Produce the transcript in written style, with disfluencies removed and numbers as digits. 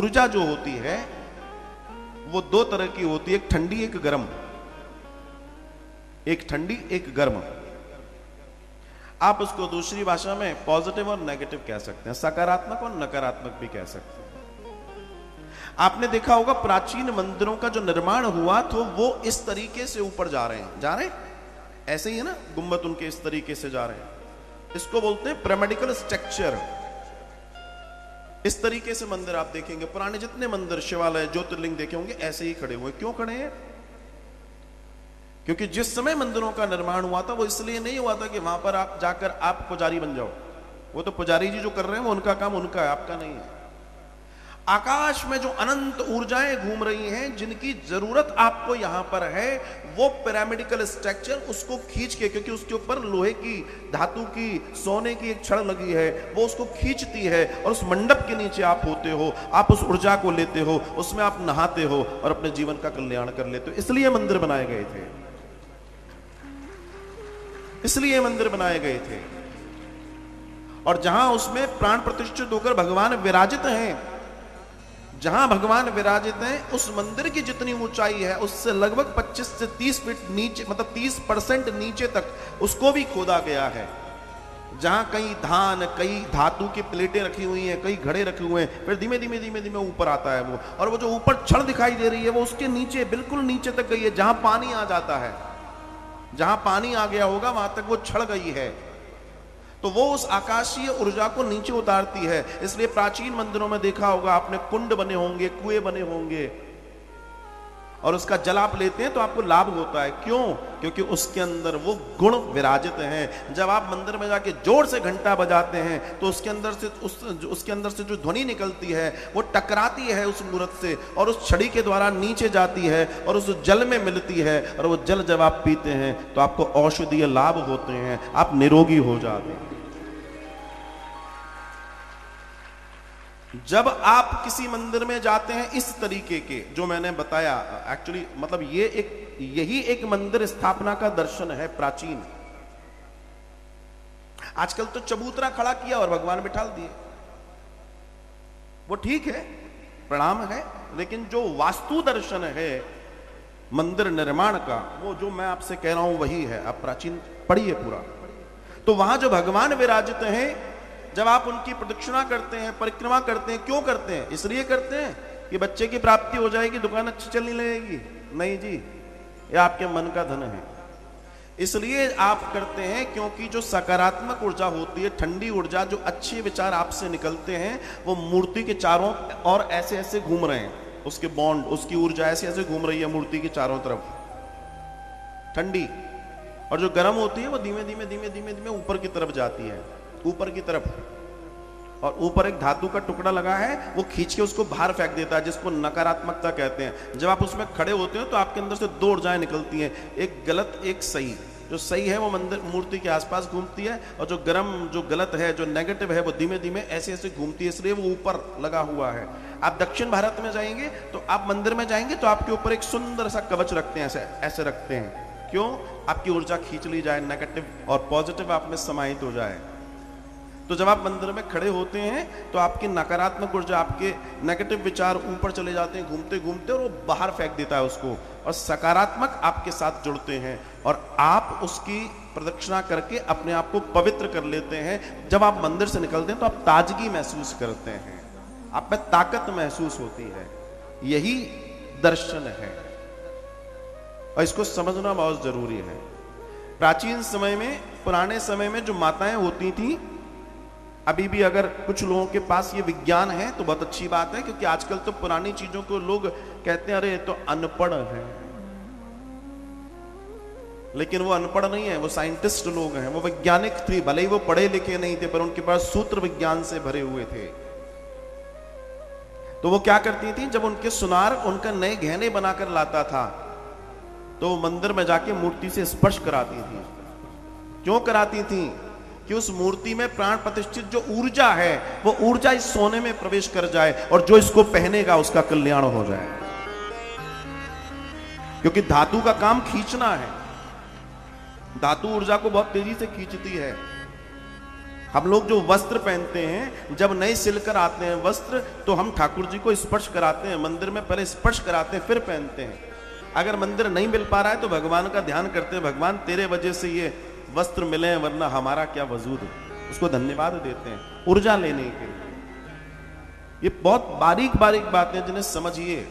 ऊर्जा जो होती है वो दो तरह की होती है, एक ठंडी एक गर्म। एक ठंडी एक गर्म। आप उसको दूसरी भाषा में पॉजिटिव और नेगेटिव कह सकते हैं, सकारात्मक और नकारात्मक भी कह सकते हैं। आपने देखा होगा प्राचीन मंदिरों का जो निर्माण हुआ तो वो इस तरीके से ऊपर जा रहे हैं, ऐसे ही है ना, गुंबद उनके इस तरीके से जा रहे हैं। इसको बोलते हैं पिरामिडल स्ट्रक्चर। इस तरीके से मंदिर आप देखेंगे, पुराने जितने मंदिर, शिवालय, ज्योतिर्लिंग देखे होंगे, ऐसे ही खड़े हुए। क्यों खड़े हैं? क्योंकि जिस समय मंदिरों का निर्माण हुआ था वो इसलिए नहीं हुआ था कि वहां पर आप जाकर आप पुजारी बन जाओ। वो तो पुजारी जी जो कर रहे हैं वो उनका काम उनका है, आपका नहीं है। आकाश में जो अनंत ऊर्जाएं घूम रही हैं, जिनकी जरूरत आपको यहां पर है, वो पिरामिडिकल स्ट्रक्चर उसको खींच के, क्योंकि उसके ऊपर लोहे की, धातु की, सोने की एक छड़ लगी है, वो उसको खींचती है। और उस मंडप के नीचे आप होते हो, आप उस ऊर्जा को लेते हो, उसमें आप नहाते हो और अपने जीवन का कल्याण कर लेते हो। इसलिए मंदिर बनाए गए थे, इसलिए मंदिर बनाए गए थे। और जहां उसमें प्राण प्रतिष्ठित होकर भगवान विराजित हैं, जहां भगवान विराजित हैं, उस मंदिर की जितनी ऊंचाई है उससे लगभग 25 से 30 फीट नीचे, मतलब 30% नीचे तक उसको भी खोदा गया है। जहां कई धान, कई धातु की प्लेटें रखी हुई हैं, कई घड़े रखे हुए हैं, फिर धीमे धीमे धीमे धीमे ऊपर आता है वो। और वो जो ऊपर छड़ दिखाई दे रही है वो उसके नीचे, बिल्कुल नीचे तक गई है, जहां पानी आ जाता है। जहां पानी आ गया होगा वहां तक वो छड़ गई है। तो वो उस आकाशीय ऊर्जा को नीचे उतारती है। इसलिए प्राचीन मंदिरों में देखा होगा आपने, कुंड बने होंगे, कुएं बने होंगे, और उसका जल आप लेते हैं तो आपको लाभ होता है। क्यों? क्योंकि उसके अंदर वो गुण विराजित हैं। जब आप मंदिर में जाके जोर से घंटा बजाते हैं तो उसके अंदर से जो ध्वनि निकलती है वो टकराती है उस मूर्त से, और उस छड़ी के द्वारा नीचे जाती है और उस जल में मिलती है। और वो जल जब आप पीते हैं तो आपको औषधीय लाभ होते हैं, आप निरोगी हो जाते हैं। जब आप किसी मंदिर में जाते हैं इस तरीके के जो मैंने बताया, एक्चुअली मतलब यही एक मंदिर स्थापना का दर्शन है प्राचीन। आजकल तो चबूतरा खड़ा किया और भगवान बिठा दिए, वो ठीक है, प्रणाम है, लेकिन जो वास्तु दर्शन है मंदिर निर्माण का, वो जो मैं आपसे कह रहा हूं वही है। आप प्राचीन पढ़िए पूरा, तो वहां जो भगवान विराजित हैं, जब आप उनकी प्रदक्षिणा करते हैं, परिक्रमा करते हैं, क्यों करते हैं? इसलिए करते हैं कि बच्चे की प्राप्ति हो जाएगी, दुकान अच्छी चलने लगेगी? नहीं जी, ये आपके मन का धन है। इसलिए आप करते हैं क्योंकि जो सकारात्मक ऊर्जा होती है, ठंडी ऊर्जा, जो अच्छे विचार आपसे निकलते हैं, वो मूर्ति के चारों और ऐसे ऐसे घूम रहे हैं। उसके बॉन्ड, उसकी ऊर्जा ऐसे ऐसे घूम रही है मूर्ति के चारों तरफ, ठंडी। और जो गर्म होती है वो धीमे धीमे धीमे धीमे धीमे ऊपर की तरफ जाती है, ऊपर की तरफ। और ऊपर एक धातु का टुकड़ा लगा है, वो खींच के उसको बाहर फेंक देता है, जिसको नकारात्मकता कहते हैं। जब आप उसमें खड़े होते हो तो आपके अंदर से दो ऊर्जाएं निकलती हैं, एक गलत एक सही। जो सही है वो मंदिर मूर्ति के आसपास घूमती है, और जो गर्म, जो गलत है, जो नेगेटिव है, वो धीमे धीमे ऐसे ऐसे घूमती है, इसलिए वो ऊपर लगा हुआ है। आप दक्षिण भारत में जाएंगे तो आप मंदिर में जाएंगे तो आपके ऊपर एक सुंदर सा कवच रखते हैं, ऐसे ऐसे रखते हैं। क्यों? आपकी ऊर्जा खींच ली जाए, नेगेटिव और पॉजिटिव आप में समाहित हो जाए। तो जब आप मंदिर में खड़े होते हैं तो आपकी नकारात्मक ऊर्जा, आपके नेगेटिव विचार ऊपर चले जाते हैं घूमते घूमते, और वो बाहर फेंक देता है उसको, और सकारात्मक आपके साथ जुड़ते हैं, और आप उसकी प्रदक्षिणा करके अपने आप को पवित्र कर लेते हैं। जब आप मंदिर से निकलते हैं तो आप ताजगी महसूस करते हैं, आप में ताकत महसूस होती है। यही दर्शन है, और इसको समझना बहुत जरूरी है। प्राचीन समय में, पुराने समय में जो माताएं होती थी, अभी भी अगर कुछ लोगों के पास ये विज्ञान है तो बहुत अच्छी बात है, क्योंकि आजकल तो पुरानी चीजों को लोग कहते हैं अरे ये तो अनपढ़ है, लेकिन वो अनपढ़ नहीं है, वो साइंटिस्ट लोग हैं, वो वैज्ञानिक थे, भले ही वो पढ़े लिखे नहीं थे, पर उनके पास सूत्र विज्ञान से भरे हुए थे। तो वो क्या करती थी, जब उनके सुनार उनका नए गहने बनाकर लाता था तो वो मंदिर में जाके मूर्ति से स्पर्श कराती थी। क्यों कराती थी? कि उस मूर्ति में प्राण प्रतिष्ठित जो ऊर्जा है, वो ऊर्जा इस सोने में प्रवेश कर जाए, और जो इसको पहनेगा उसका कल्याण हो जाए। क्योंकि धातु का काम खींचना है, धातु ऊर्जा को बहुत तेजी से खींचती है। हम लोग जो वस्त्र पहनते हैं, जब नए सिलकर आते हैं वस्त्र, तो हम ठाकुर जी को स्पर्श कराते हैं, मंदिर में पहले स्पर्श कराते हैं फिर पहनते हैं। अगर मंदिर नहीं मिल पा रहा है तो भगवान का ध्यान करते हैं, भगवान तेरे वजह से ये वस्त्र मिले हैं, वरना हमारा क्या वजूद। उसको धन्यवाद देते हैं ऊर्जा लेने के लिए। ये बहुत बारीक बारीक बातें जिन्हें समझिए।